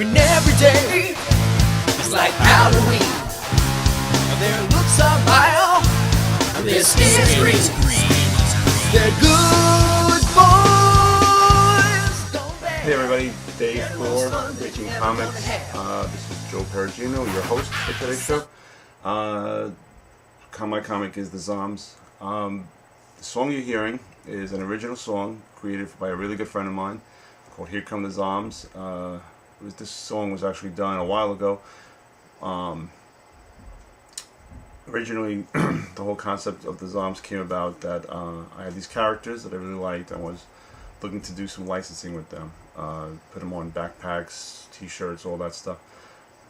and every day is like Halloween. Their looks are vile, their skin is green. They're good boys. Hey everybody, day 4, Making Comics. This is Joe Perugino, your host for today's show. My comic is The Zombz. The song you're hearing is an original song created by a really good friend of mine called Come The Zombz. This song was actually done a while ago. Originally, the whole concept of The Zombz came about that I had these characters that I really liked. I was looking to do some licensing with them. Put them on backpacks, t-shirts, all that stuff.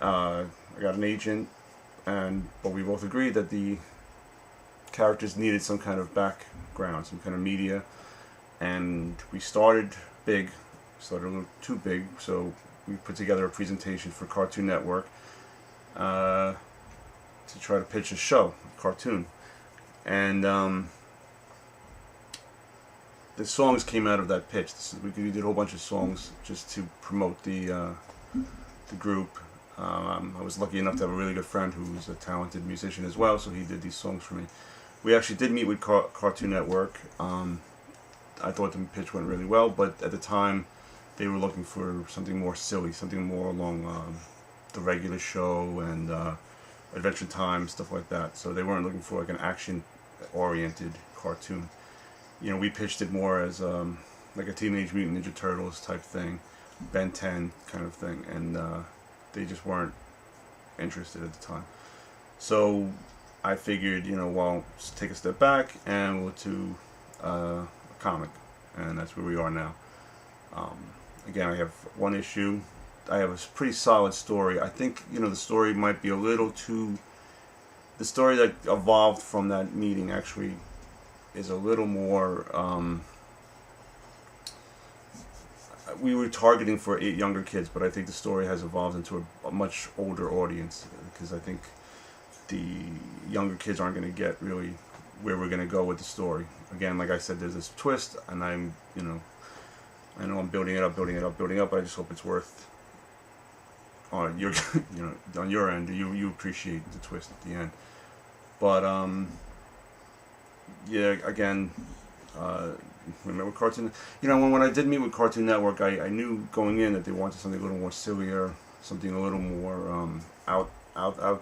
I got an agent, but we both agreed that the characters needed some kind of background, some kind of media, and we started big, started a little too big, so we put together a presentation for Cartoon Network to try to pitch a show, a cartoon, and the songs came out of that pitch. We did a whole bunch of songs just to promote the group. I was lucky enough to have a really good friend who's a talented musician as well, so he did these songs for me. We actually did meet with Cartoon Network. I thought the pitch went really well, but at the time they were looking for something more silly, something more along the regular show and Adventure Time, stuff like that. So they weren't looking for like an action-oriented cartoon. You know, we pitched it more as like a Teenage Mutant Ninja Turtles type thing, Ben 10 kind of thing, and they just weren't interested at the time. So I figured, you know, well, just take a step back and we'll do a comic, and that's where we are now. Again, I have one issue. I have a pretty solid story. I think, you know, the story might be a little too... The story that evolved from that meeting actually is a little more... we were targeting for younger kids, but I think the story has evolved into a much older audience, because I think the younger kids aren't going to get really where we're going to go with the story. Again, like I said, there's this twist, and I know I'm building it up, but I just hope it's worth on your, on your end. You appreciate the twist at the end. But yeah, again, remember Cartoon. When I did meet with Cartoon Network, I knew going in that they wanted something a little more sillier, something a little more out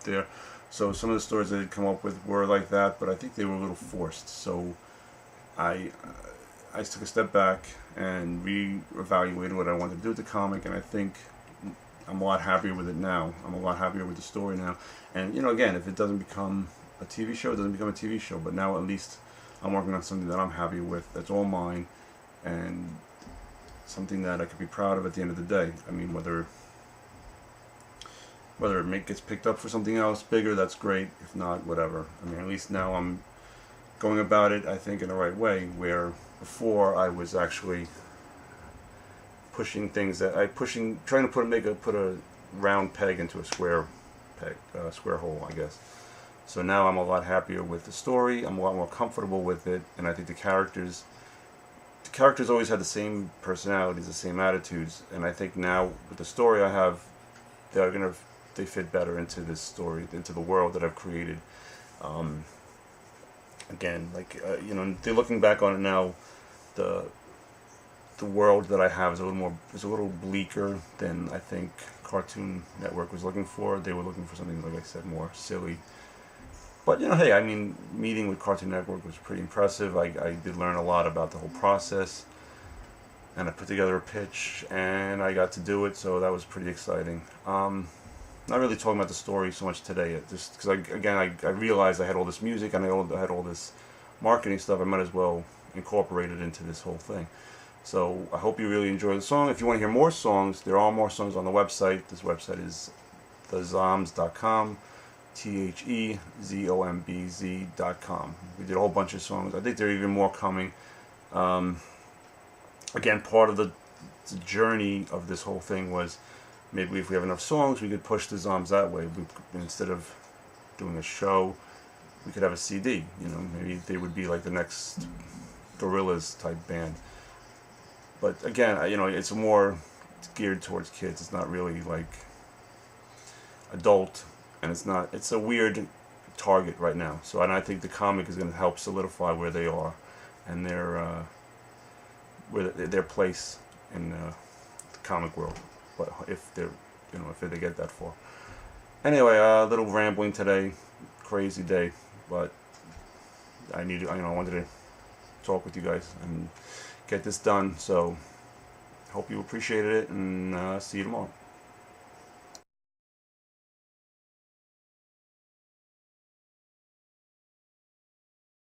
there. So some of the stories they had come up with were like that, but I think they were a little forced. So I took a step back and re-evaluated what I wanted to do with the comic, and I think I'm a lot happier with it now. I'm a lot happier with the story now. And again, if it doesn't become a TV show, it doesn't become a TV show. But now at least I'm working on something that I'm happy with, that's all mine, and something that I could be proud of at the end of the day. I mean, whether it gets picked up for something else bigger, that's great. If not, whatever. I mean, at least now I'm going about it, I think, in the right way, where before I was actually pushing things trying to put a round peg into a square hole, I guess. So now I'm a lot happier with the story. I'm a lot more comfortable with it, and I think the characters always had the same personalities, the same attitudes, and I think now with the story I have, they fit better into this story, into the world that I've created. Again, they're looking back on it now, the world that I have is a little bleaker than I think Cartoon Network was looking for. They were looking for something, like I said, more silly. But hey, I mean, meeting with Cartoon Network was pretty impressive. I did learn a lot about the whole process, and I put together a pitch, and I got to do it, so that was pretty exciting. Not really talking about the story so much today, just because I realized I had all this music and I had all this marketing stuff. I might as well incorporate it into this whole thing. So I hope you really enjoy the song. If you want to hear more songs, there are more songs on the website. This website is thezombz.com, THEZOMBZ.com. We did a whole bunch of songs. I think there are even more coming. Again, part of the journey of this whole thing was maybe if we have enough songs, we could push the Zombz that way. Instead of doing a show, we could have a CD. Maybe they would be like the next Gorillaz type band. But again, it's more geared towards kids. It's not really like adult, and it's a weird target right now. So, and I think the comic is going to help solidify where they are and their place in the comic world. But if they get that far. Anyway, a little rambling today, crazy day, but I wanted to talk with you guys and get this done. So, hope you appreciated it, and see you tomorrow.